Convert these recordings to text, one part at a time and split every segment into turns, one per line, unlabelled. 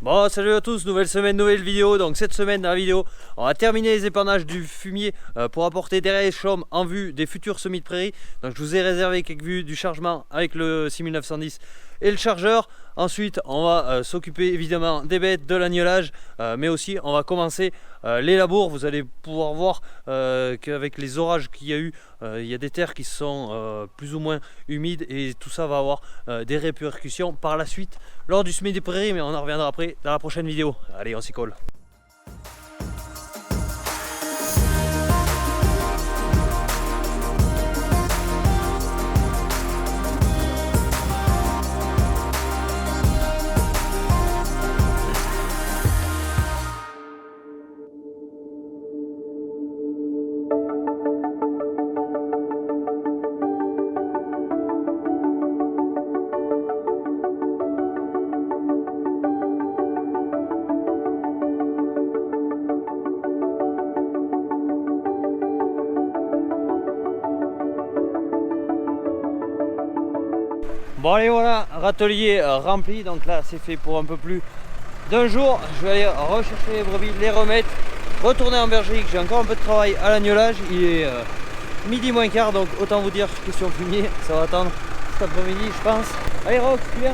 Bon, salut à tous, nouvelle semaine, nouvelle vidéo. Donc cette semaine dans la vidéo, on va terminer les épandages du fumier pour apporter derrière les chaumes en vue des futurs semis de prairie. Donc je vous ai réservé quelques vues du chargement avec le 6910 et le chargeur. Ensuite on va s'occuper évidemment des bêtes, de l'agnelage, mais aussi on va commencer les labours. Vous allez pouvoir voir qu'avec les orages qu'il y a eu, il y a des terres qui sont plus ou moins humides et tout ça va avoir des répercussions par la suite lors du semis des prairies, mais on en reviendra après dans la prochaine vidéo. Allez, on s'y colle. Bon allez, voilà, râtelier rempli, donc là c'est fait pour un peu plus d'un jour. Je vais aller rechercher les brebis, les remettre, retourner en bergerie. J'ai encore un peu de travail à l'agnelage, il est midi moins quart, donc autant vous dire, question fumier, ça va attendre cet après-midi je pense. Allez Rox, tu viens?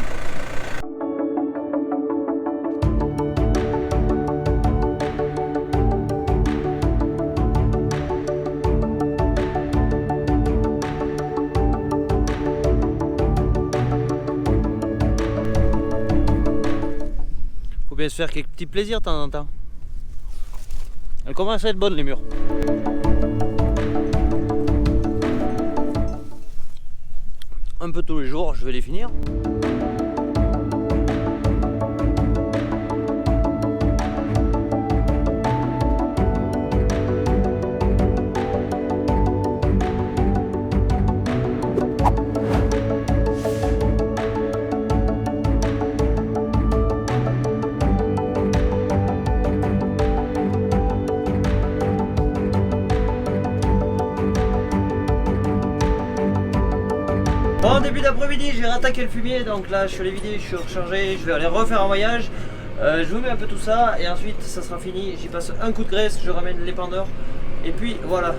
Faut bien se faire quelques petits plaisirs de temps en temps. Elles commencent à être bonnes les murs. Un peu tous les jours, je vais les finir. Bon, début d'après-midi, j'ai rattaqué le fumier, donc là je suis allé vider, je suis rechargé, je vais aller refaire un voyage. Je vous mets un peu tout ça et ensuite ça sera fini. J'y passe un coup de graisse, je ramène l'épandeur et puis voilà.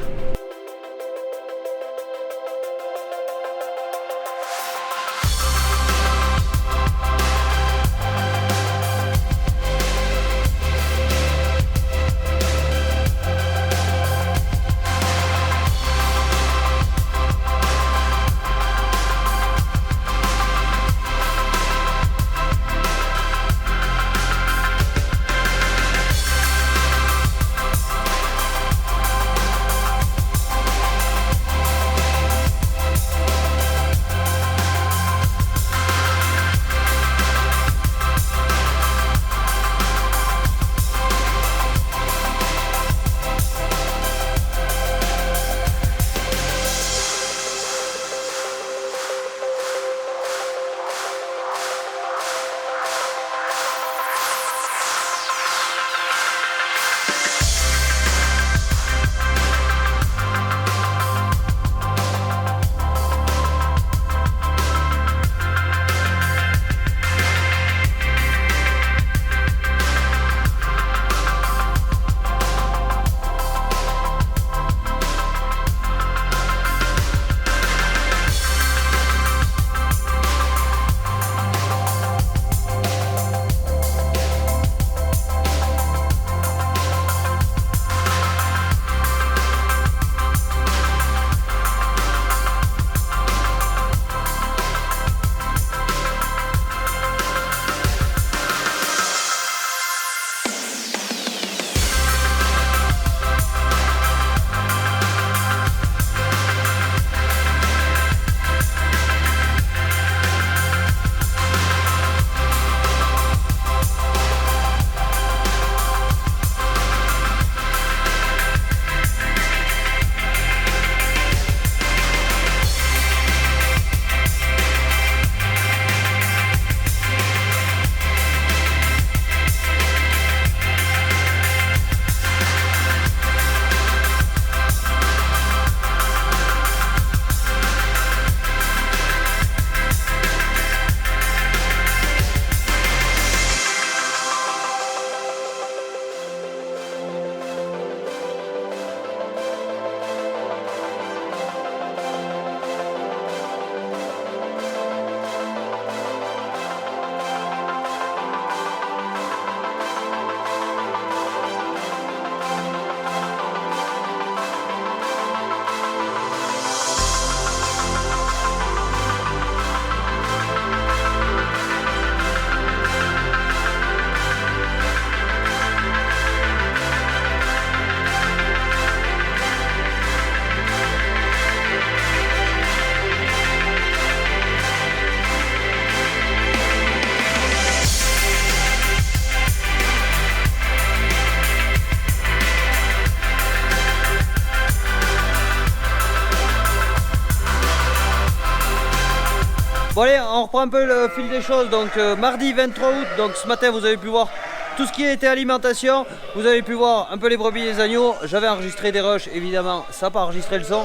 reprend un peu le fil des choses. Donc mardi 23 août, donc ce matin vous avez pu voir tout ce qui était alimentation. Vous avez pu voir un peu les brebis et les agneaux. J'avais enregistré des rushs, évidemment ça n'a pas enregistré le son.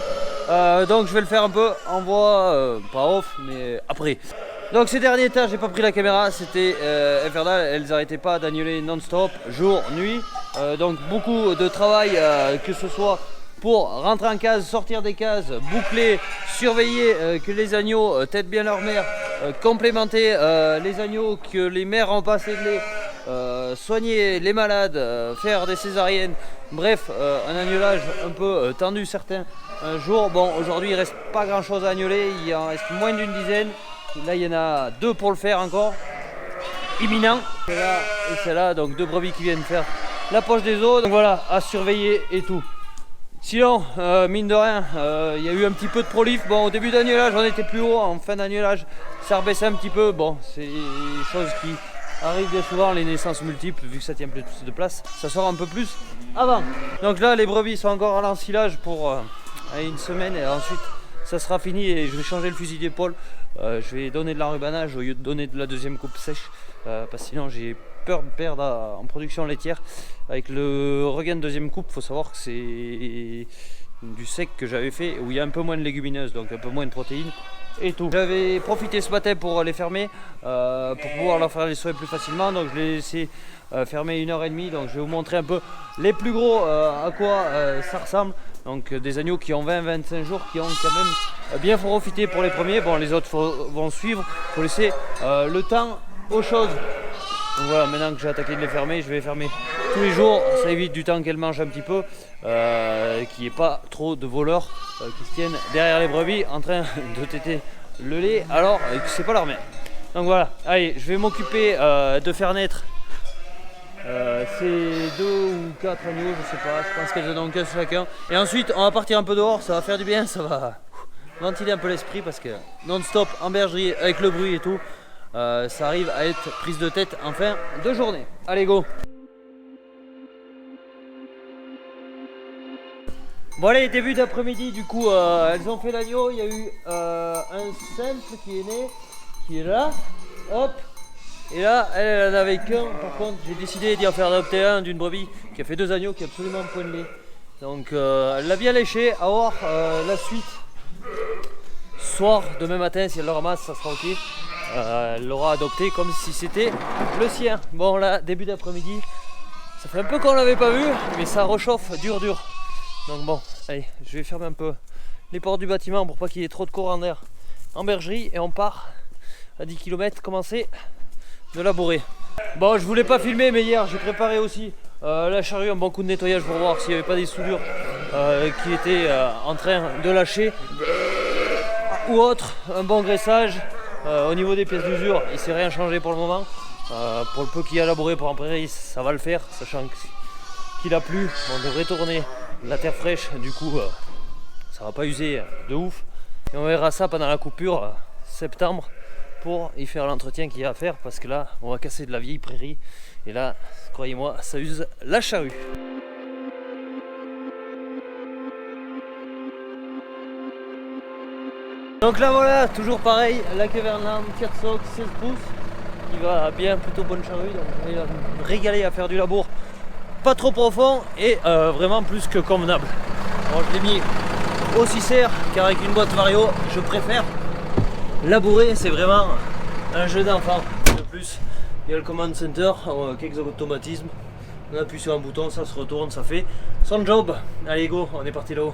Donc je vais le faire un peu en voix, pas off mais après. Donc ces derniers temps j'ai pas pris la caméra, c'était infernal, elles n'arrêtaient pas d'annuler non-stop, jour, nuit. Donc beaucoup de travail, que ce soit pour rentrer en case, sortir des cases, boucler, surveiller que les agneaux têtent bien leur mère, complémenter les agneaux, que les mères ont pas assez de lait, soigner les malades, faire des césariennes. Bref, un agnelage un peu tendu certains jours. Bon, aujourd'hui il reste pas grand chose à agneler, il en reste moins d'une dizaine. Là il y en a 2 pour le faire encore, imminent. Celle-là et celle-là, donc 2 brebis qui viennent faire la poche des os. Donc voilà, à surveiller et tout. Sinon, mine de rien, il y a eu un petit peu de prolif. Bon, au début d'agnelage on était plus haut, en fin d'agnelage ça rebaissait un petit peu. Bon, c'est des choses qui arrivent bien souvent, les naissances multiples, vu que ça tient plus de place, ça sort un peu plus avant. Donc là les brebis sont encore à l'ensilage pour une semaine et ensuite ça sera fini et je vais changer le fusil d'épaule. Je vais donner de l'enrubanage au lieu de donner de la deuxième coupe sèche, parce que sinon j'ai peur de perdre en production laitière. Avec le regain de deuxième coupe, il faut savoir que c'est du sec que j'avais fait où il y a un peu moins de légumineuses, donc un peu moins de protéines et tout. J'avais profité ce matin pour les fermer, pour pouvoir leur faire les soins plus facilement, donc je les ai laissés fermer 1h30. Donc je vais vous montrer un peu les plus gros, à quoi ça ressemble. Donc des agneaux qui ont 20-25 jours, qui ont quand même bien profité pour les premiers. Bon, les autres vont suivre, il faut laisser le temps aux choses. Donc voilà, maintenant que j'ai attaqué de les fermer, je vais les fermer tous les jours. Ça évite du temps qu'elles mangent un petit peu, qu'il n'y ait pas trop de voleurs qui se tiennent derrière les brebis en train de téter le lait alors que c'est pas leur mère. Donc voilà, allez, je vais m'occuper de faire naître ces 2 ou 4 agneaux, je sais pas, je pense qu'elles en ont qu'un chacun. Et ensuite on va partir un peu dehors, ça va faire du bien, ça va ventiler un peu l'esprit, parce que non-stop en bergerie avec le bruit et tout, ça arrive à être prise de tête en fin de journée. Allez go. Bon allez, début d'après-midi du coup, elles ont fait l'agneau, il y a eu un simple qui est né, qui est là, hop. Et là, elle en avait qu'un. Par contre, j'ai décidé d'y en faire adopter un d'une brebis qui a fait 2 agneaux, qui a absolument point de lait. Donc, elle l'a bien léché. À voir la suite. Soir, demain matin, si elle le ramasse, ça sera ok. Elle l'aura adopté comme si c'était le sien. Bon, là, début d'après-midi, ça fait un peu qu'on l'avait pas vu, mais ça réchauffe dur. Donc, bon, allez, je vais fermer un peu les portes du bâtiment pour pas qu'il y ait trop de courant d'air en bergerie. Et on part à 10 km, commencer de labourer. Bon, je voulais pas filmer, mais hier j'ai préparé aussi la charrue, un bon coup de nettoyage pour voir s'il n'y avait pas des soudures qui étaient en train de lâcher ou autre. Un bon graissage au niveau des pièces d'usure, il s'est rien changé pour le moment. Pour le peu qu'il y a labouré pour en prairie, ça va le faire, sachant qu'il a plu. On devrait tourner la terre fraîche, du coup ça va pas user de ouf. Et on verra ça pendant la coupure septembre, pour y faire l'entretien qu'il y a à faire, parce que là on va casser de la vieille prairie et là croyez-moi ça use la charrue. Donc là voilà, toujours pareil, la Keverland 4 socs 16 pouces qui va bien, plutôt bonne charrue, donc je vais me régaler à faire du labour pas trop profond et vraiment plus que convenable. Bon, je l'ai mis au 6R car avec une boîte Vario je préfère labourer, c'est vraiment un jeu d'enfant. De plus, il y a le command center, quelques automatismes. On appuie sur un bouton, ça se retourne, ça fait son job. Allez go, on est parti là-haut.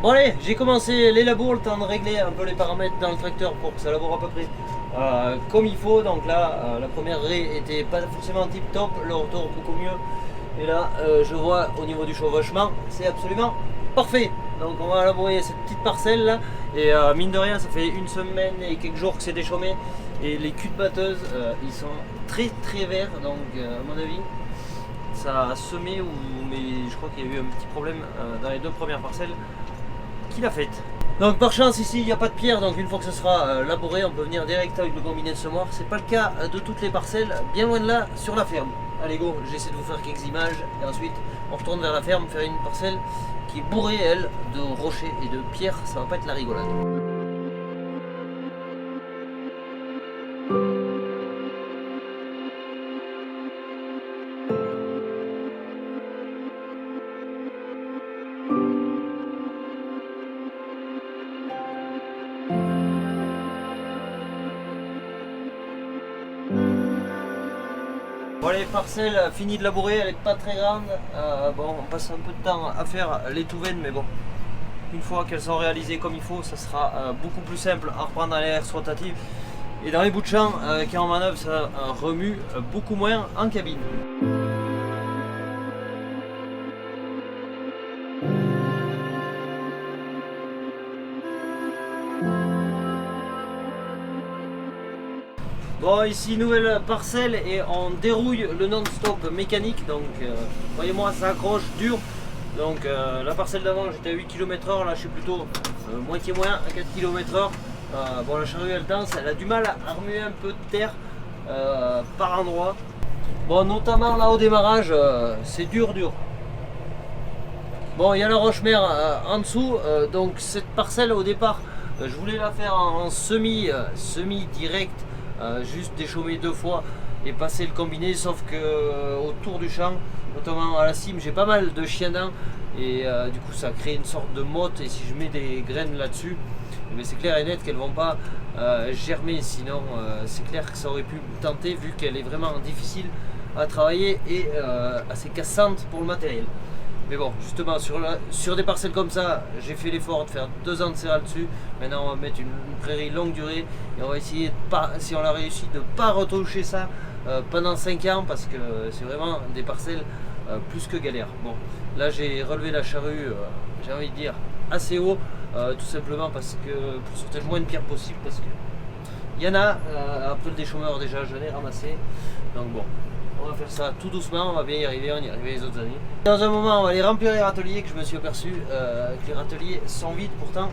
Bon allez, j'ai commencé les labours, le temps de régler un peu les paramètres dans le tracteur pour que ça laboure à peu près comme il faut. Donc là, la première raie était pas forcément tip top, le retour beaucoup mieux. Et là, je vois au niveau du chevauchement, c'est absolument parfait. Donc on va labourer cette petite parcelle là. Et mine de rien, ça fait 1 semaine et quelques jours que c'est déchaumé. Et les culs de batteuse, ils sont très verts. Donc à mon avis, ça a semé, mais je crois qu'il y a eu un petit problème dans les 2 premières parcelles qu'il a faites. Donc par chance ici il n'y a pas de pierre, donc une fois que ce sera labouré on peut venir direct avec le combiné de semoir. C'est pas le cas de toutes les parcelles, bien loin de là sur la ferme. Allez go, j'essaie de vous faire quelques images et ensuite on retourne vers la ferme faire une parcelle qui est bourrée elle de rochers et de pierres, ça va pas être la rigolade. Bon, les parcelles finies de labourer, elle est pas très grande. Bon, on passe un peu de temps à faire les touvaines, mais bon, une fois qu'elles sont réalisées comme il faut, ça sera beaucoup plus simple à reprendre dans les aires rotatives. Et dans les bouts de champ qui est en manœuvre, ça remue beaucoup moins en cabine. Bon, ici nouvelle parcelle et on dérouille le non-stop mécanique, donc voyez-moi ça accroche dur. Donc la parcelle d'avant j'étais à 8 km/h, là je suis plutôt moitié moins à 4 km/h. Bon, la charrue elle danse, elle a du mal à remuer un peu de terre par endroit. Bon, notamment là au démarrage c'est dur. Bon, il y a la roche-mère en dessous, donc cette parcelle au départ je voulais la faire en semi direct. Juste déchaumer 2 fois et passer le combiné, sauf que autour du champ, notamment à la cime, j'ai pas mal de chiens dents et du coup ça crée une sorte de motte, et si je mets des graines là-dessus, c'est clair et net qu'elles vont pas germer, sinon c'est clair que ça aurait pu me tenter vu qu'elle est vraiment difficile à travailler et assez cassante pour le matériel. Mais bon, justement, sur des parcelles comme ça, j'ai fait l'effort de faire 2 ans de serral dessus. Maintenant, on va mettre une prairie longue durée et on va essayer, si on a réussi, de ne pas retoucher ça pendant 5 ans, parce que c'est vraiment des parcelles plus que galère. Bon, là, j'ai relevé la charrue, j'ai envie de dire, assez haut, tout simplement parce que pour sortir le moins de pierre possible, parce que il y en a, après le déchaumeur déjà, je l'ai ramassé. Donc bon. On va faire ça tout doucement, on va bien y arriver, on y arrivait les autres années. Dans un moment, on va aller remplir les râteliers, que je me suis aperçu que les râteliers sont vides. Pourtant,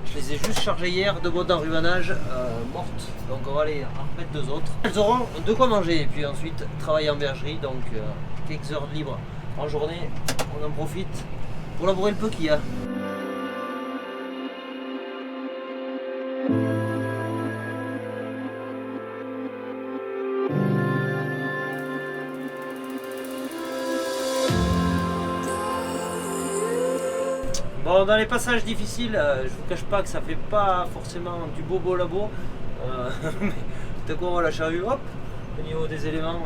je les ai juste chargés hier, 2 boîtes d'enrubanage mortes. Donc on va aller en remettre 2 autres. Elles auront de quoi manger et puis ensuite travailler en bergerie. Donc quelques heures de libre en journée, on en profite pour labourer le peu qu'il y a. Bon, dans les passages difficiles, je vous cache pas que ça fait pas forcément du bobo labo, mais tout à coup on voit la charrue, hop, au niveau des éléments,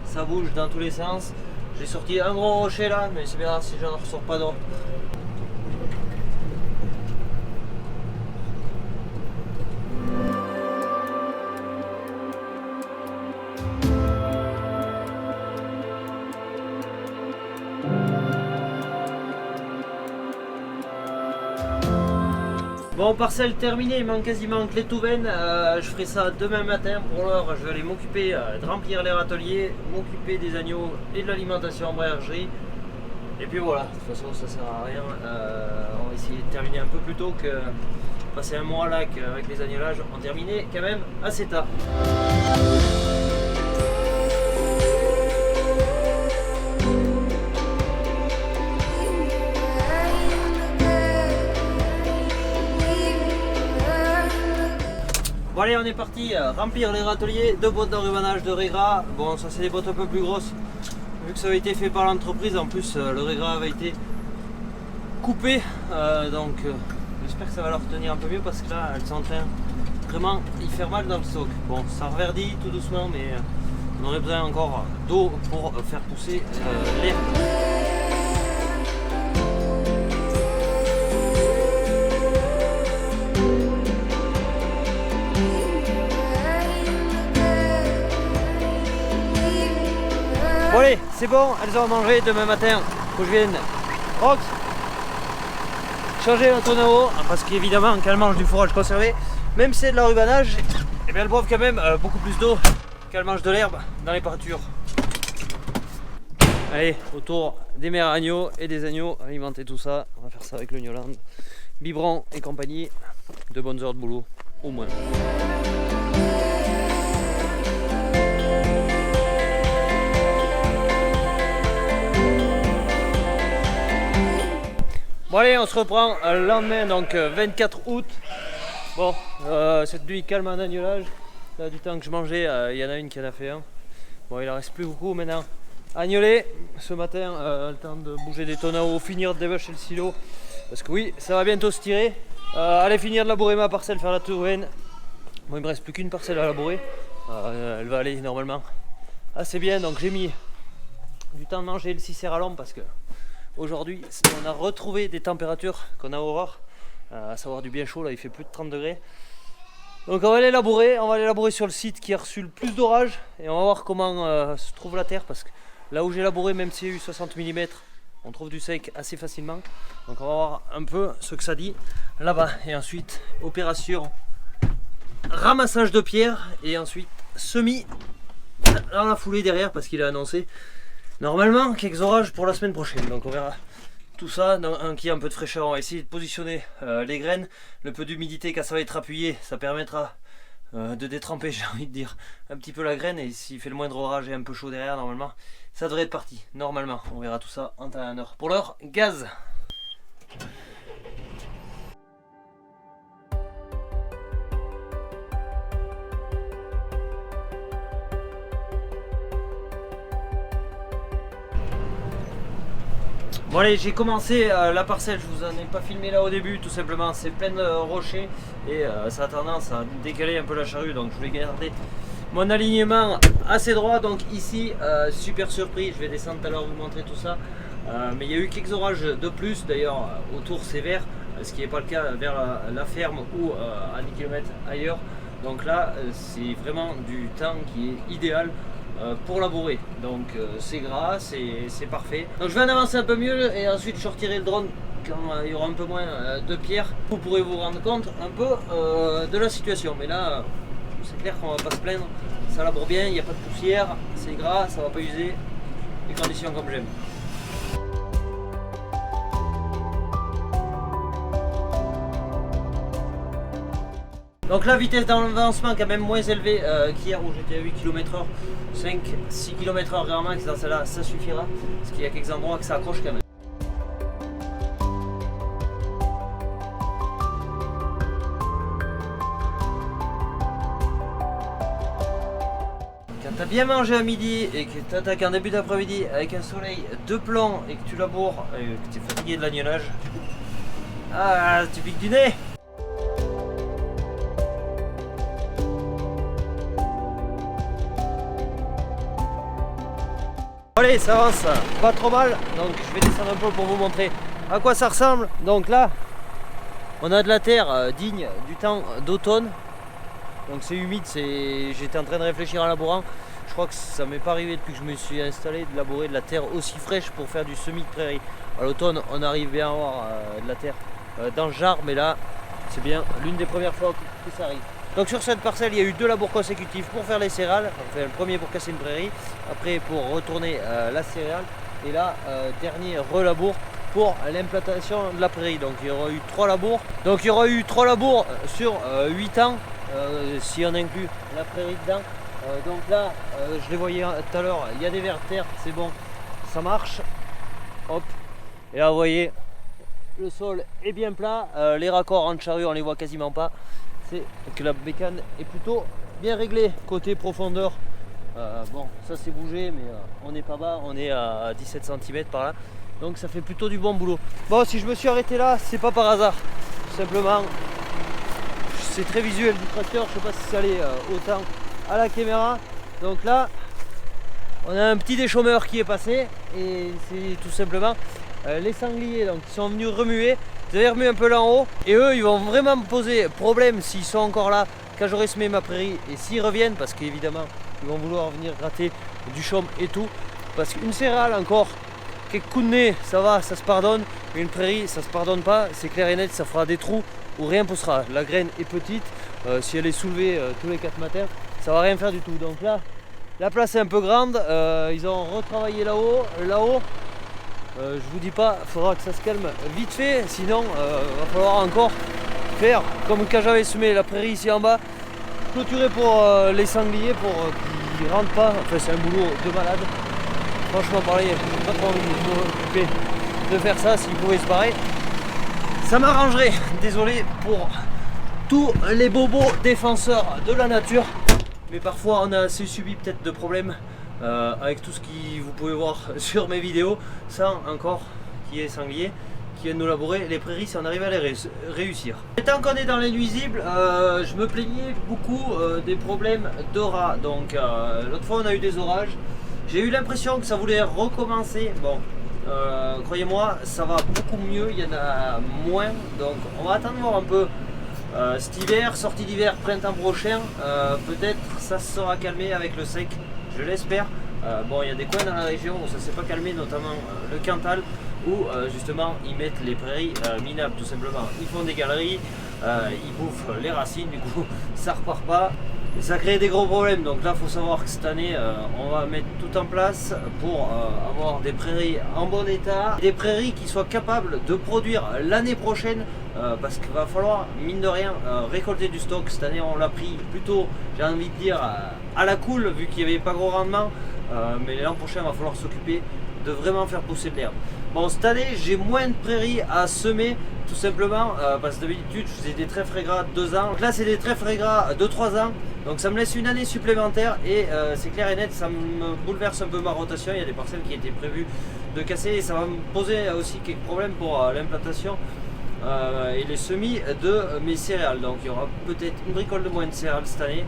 ça bouge dans tous les sens. J'ai sorti un gros rocher là, mais c'est bien grave si j'en ressors pas d'autres. Bon, parcelle terminée, il manque quasiment que les touvaines. Je ferai ça demain matin. Pour l'heure, je vais aller m'occuper de remplir les râteliers, m'occuper des agneaux et de l'alimentation en bergerie. Et puis voilà, de toute façon ça sert à rien. On va essayer de terminer un peu plus tôt que passer un mois là avec les agnelages. On terminait quand même assez tard. Bon allez, on est parti remplir les râteliers, 2 boîtes d'enrubanage de Regra. Bon, ça c'est des boîtes un peu plus grosses, vu que ça avait été fait par l'entreprise. En plus le Regra avait été coupé, donc j'espère que ça va leur tenir un peu mieux, parce que là elles sont en train vraiment y faire mal dans le stock. Bon, ça reverdit tout doucement, mais on aurait besoin encore d'eau pour faire pousser l'herbe. Bon allez, c'est bon, elles ont mangé. Demain matin, faut que je vienne Rox changer la tonne à eau, parce qu'évidemment quand elles mangent du fourrage conservé, même si c'est de l'enrubanage, et bien elles boivent quand même beaucoup plus d'eau qu'elles mangent de l'herbe dans les pâtures. Allez, autour des mères agneaux et des agneaux, alimenter tout ça, on va faire ça avec le Newland. biberon et compagnie, 2 bonnes heures de boulot au moins. Bon allez, on se reprend le lendemain, donc 24 août. Bon, cette nuit calme en agnelage. Là, du temps que je mangeais, il y en a une qui en a fait un. Bon, il en reste plus beaucoup maintenant. Agneler, ce matin, le temps de bouger des tonneaux, finir de débâcher le silo. Parce que oui, ça va bientôt se tirer. Aller finir de labourer ma parcelle, faire la touraine. Bon, il me reste plus qu'une parcelle à labourer. Elle va aller normalement assez bien, donc j'ai mis du temps de manger le cicère à l'ombre parce que aujourd'hui, on a retrouvé des températures qu'on a horreur, à savoir du bien chaud, là il fait plus de 30 degrés. Donc on va aller labourer sur le site qui a reçu le plus d'orage et on va voir comment se trouve la terre parce que là où j'ai labouré, même s'il y a eu 60 mm, on trouve du sec assez facilement. Donc on va voir un peu ce que ça dit là-bas et ensuite opération ramassage de pierres et ensuite semis dans la foulée derrière parce qu'il a annoncé normalement quelques orages pour la semaine prochaine, donc on verra tout ça. Dans qu'il y a un peu de fraîcheur, on va essayer de positionner les graines. Le peu d'humidité quand ça va être appuyé, ça permettra de détremper, j'ai envie de dire, un petit peu la graine. Et s'il fait le moindre orage et un peu chaud derrière, normalement, ça devrait être parti. Normalement, on verra tout ça en temps et en heure. Pour l'heure, gaz. Bon allez, j'ai commencé la parcelle, je vous en ai pas filmé là au début, tout simplement c'est plein de rochers et ça a tendance à décaler un peu la charrue, donc je voulais garder mon alignement assez droit. Donc ici, super surpris, je vais descendre tout à l'heure vous montrer tout ça, mais il y a eu quelques orages de plus, d'ailleurs autour c'est vert, ce qui n'est pas le cas vers la ferme ou à 10 km ailleurs. Donc là c'est vraiment du temps qui est idéal pour labourer, donc c'est gras, c'est parfait. Donc je vais en avancer un peu mieux et ensuite je sortirai le drone quand il y aura un peu moins de pierres. Vous pourrez vous rendre compte un peu de la situation, mais là c'est clair qu'on va pas se plaindre, ça laboure bien, il n'y a pas de poussière, c'est gras, ça va pas user, les conditions comme j'aime. Donc la vitesse d'avancement quand même moins élevée qu'hier où j'étais à 8 km/h, 5-6 km/h grand max, dans celle-là ça suffira, parce qu'il y a quelques endroits que ça accroche quand même. Quand tu as bien mangé à midi et que tu attaques en début d'après-midi avec un soleil de plomb et que tu laboures et que tu es fatigué de l'agnelage, ah, tu piques du nez. Allez, ça avance pas trop mal, donc je vais descendre un peu pour vous montrer à quoi ça ressemble. Donc là, on a de la terre digne du temps d'automne, donc c'est humide, j'étais en train de réfléchir en labourant. Je crois que ça m'est pas arrivé depuis que je me suis installé de labourer de la terre aussi fraîche pour faire du semis de prairie. À l'automne, on arrive bien à avoir de la terre dans le jar, mais là, c'est bien l'une des premières fois que ça arrive. Donc sur cette parcelle, il y a eu 2 labours consécutifs pour faire les céréales. Enfin, le premier pour casser une prairie, après pour retourner la céréale, et là, dernier relabour pour l'implantation de la prairie. Donc il y aura eu 3 labours. Donc il y aura eu 3 labours sur 8 ans, si on inclut la prairie dedans. Donc là, je les voyais tout à l'heure, il y a des vers de terre, c'est bon, ça marche. Hop, et là vous voyez, le sol est bien plat, les raccords en charrue on les voit quasiment pas. C'est que la bécane est plutôt bien réglée. Côté profondeur, bon ça s'est bougé, mais on n'est pas bas, on est à 17 cm par là, donc ça fait plutôt du bon boulot. Bon, si je me suis arrêté là, c'est pas par hasard, tout simplement c'est très visuel du tracteur, je sais pas si ça allait autant à la caméra. Donc là on a un petit déchômeur qui est passé et c'est tout simplement les sangliers donc, qui sont venus remuer. Vous avez remué un peu là en haut et eux ils vont vraiment me poser problème s'ils sont encore là quand j'aurai semé ma prairie et s'ils reviennent, parce qu'évidemment ils vont vouloir venir gratter du chaume et tout, parce qu'une céréale encore quelques coups de nez ça va, ça se pardonne, mais une prairie ça se pardonne pas, c'est clair et net, ça fera des trous où rien poussera. La graine est petite, si elle est soulevée tous les 4 matins ça va rien faire du tout. Donc là la place est un peu grande, ils ont retravaillé là-haut, je vous dis pas, il faudra que ça se calme vite fait, sinon va falloir encore faire comme quand j'avais semé la prairie ici en bas, clôturer pour les sangliers pour qu'ils rentrent pas. Enfin c'est un boulot de malade. Franchement parler, j'ai pas trop envie de m'occuper de faire ça. S'ils pouvaient se barrer, ça m'arrangerait. Désolé pour tous les bobos défenseurs de la nature, mais parfois on a assez subi peut-être de problèmes avec tout ce que vous pouvez voir sur mes vidéos, sans encore qui est sanglier qui viennent nous labourer les prairies si on arrive à les réussir. Et tant qu'on est dans les nuisibles, je me plaignais beaucoup des problèmes de rats. Donc l'autre fois on a eu des orages, j'ai eu l'impression que ça voulait recommencer. Bon, croyez-moi, ça va beaucoup mieux, il y en a moins, donc on va attendre voir un peu cet hiver, sortie d'hiver, printemps prochain, peut-être ça se sera calmé avec le sec, je l'espère. Bon, il y a des coins dans la région où ça s'est pas calmé, notamment le Cantal, où justement ils mettent les prairies minables tout simplement. Ils font des galeries, ils bouffent les racines, du coup ça repart pas. Et ça crée des gros problèmes, donc là il faut savoir que cette année on va mettre tout en place pour avoir des prairies en bon état, des prairies qui soient capables de produire l'année prochaine, parce qu'il va falloir mine de rien récolter du stock. Cette année on l'a pris plutôt, j'ai envie de dire, à la cool vu qu'il n'y avait pas gros rendement, mais l'an prochain il va falloir s'occuper de vraiment faire pousser de l'herbe. Bon, cette année j'ai moins de prairies à semer, tout simplement parce que d'habitude je faisais des trèfles gras de 2 ans. Donc là c'est des trèfles gras de 3 ans, donc ça me laisse une année supplémentaire et c'est clair et net, ça me bouleverse un peu ma rotation. Il y a des parcelles qui étaient prévues de casser et ça va me poser aussi quelques problèmes pour l'implantation et les semis de mes céréales. Donc il y aura peut-être une bricole de moins de céréales cette année.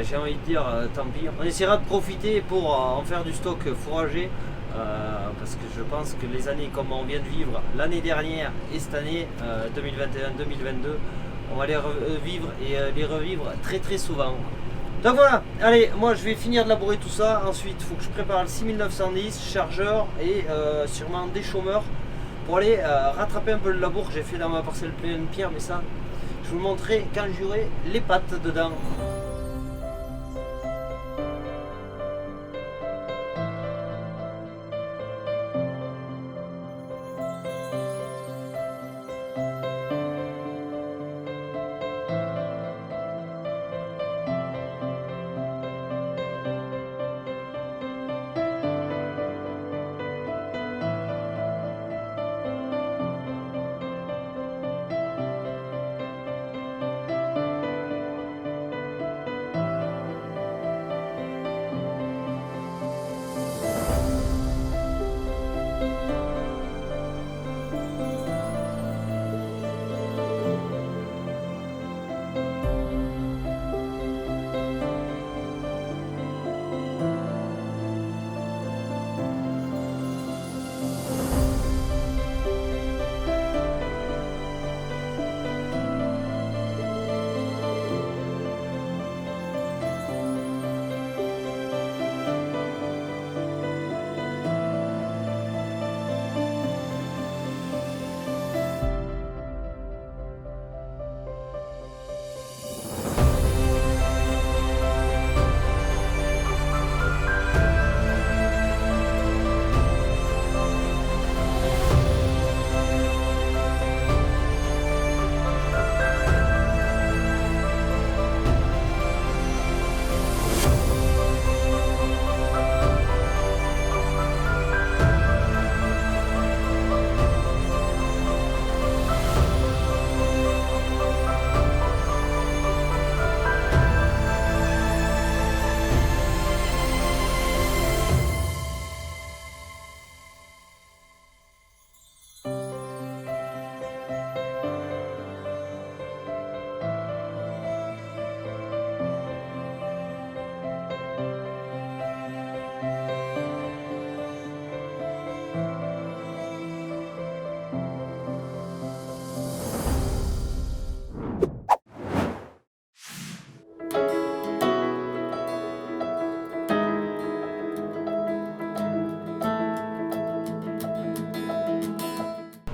J'ai envie de dire tant pis, on essaiera de profiter pour en faire du stock fourragé. Parce que je pense que les années comme on vient de vivre l'année dernière et cette année 2021-2022, on va les revivre et les revivre très très souvent. Donc voilà, allez, moi je vais finir de labourer tout ça. Ensuite il faut que je prépare le 6910 chargeur et sûrement des chômeurs pour aller rattraper un peu le labour que j'ai fait dans ma parcelle pleine de pierre, mais ça je vous le montrerai quand j'aurai les pattes dedans.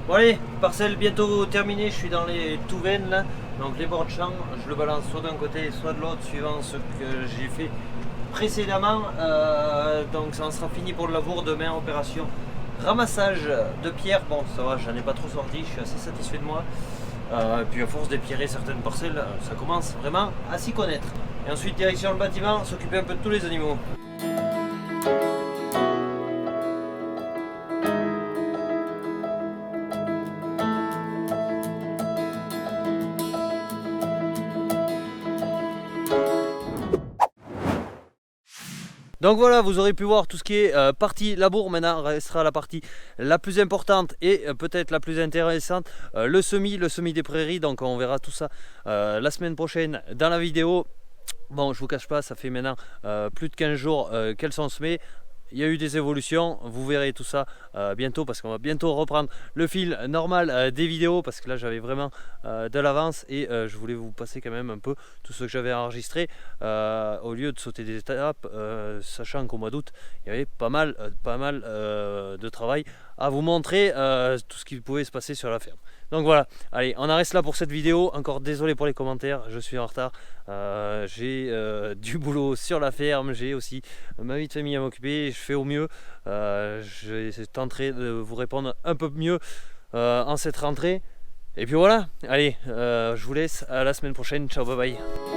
Bon allez, parcelle bientôt terminée, je suis dans les touvaines là, donc les bords de champ, je le balance soit d'un côté soit de l'autre suivant ce que j'ai fait précédemment, donc ça en sera fini pour le labour, demain opération Ramassage de pierres, bon ça va, j'en ai pas trop sorti, je suis assez satisfait de moi. Puis à force d'épierrer certaines parcelles, ça commence vraiment à s'y connaître. Et ensuite direction le bâtiment, s'occuper un peu de tous les animaux. Donc voilà, vous aurez pu voir tout ce qui est partie labour. Maintenant restera la partie la plus importante et peut-être la plus intéressante, le semis des prairies. Donc on verra tout ça la semaine prochaine dans la vidéo. Bon, je vous cache pas, ça fait maintenant plus de 15 jours qu'elles sont semées. Il y a eu des évolutions, vous verrez tout ça bientôt, parce qu'on va bientôt reprendre le fil normal des vidéos, parce que là j'avais vraiment de l'avance et je voulais vous passer quand même un peu tout ce que j'avais enregistré au lieu de sauter des étapes, sachant qu'au mois d'août il y avait pas mal de travail à vous montrer tout ce qui pouvait se passer sur la ferme. Donc voilà, allez, on en reste là pour cette vidéo. Encore désolé pour les commentaires, je suis en retard. J'ai du boulot sur la ferme, j'ai aussi ma vie de famille à m'occuper, je fais au mieux. Je tenterai de vous répondre un peu mieux en cette rentrée. Et puis voilà, allez, je vous laisse, à la semaine prochaine, ciao, bye bye.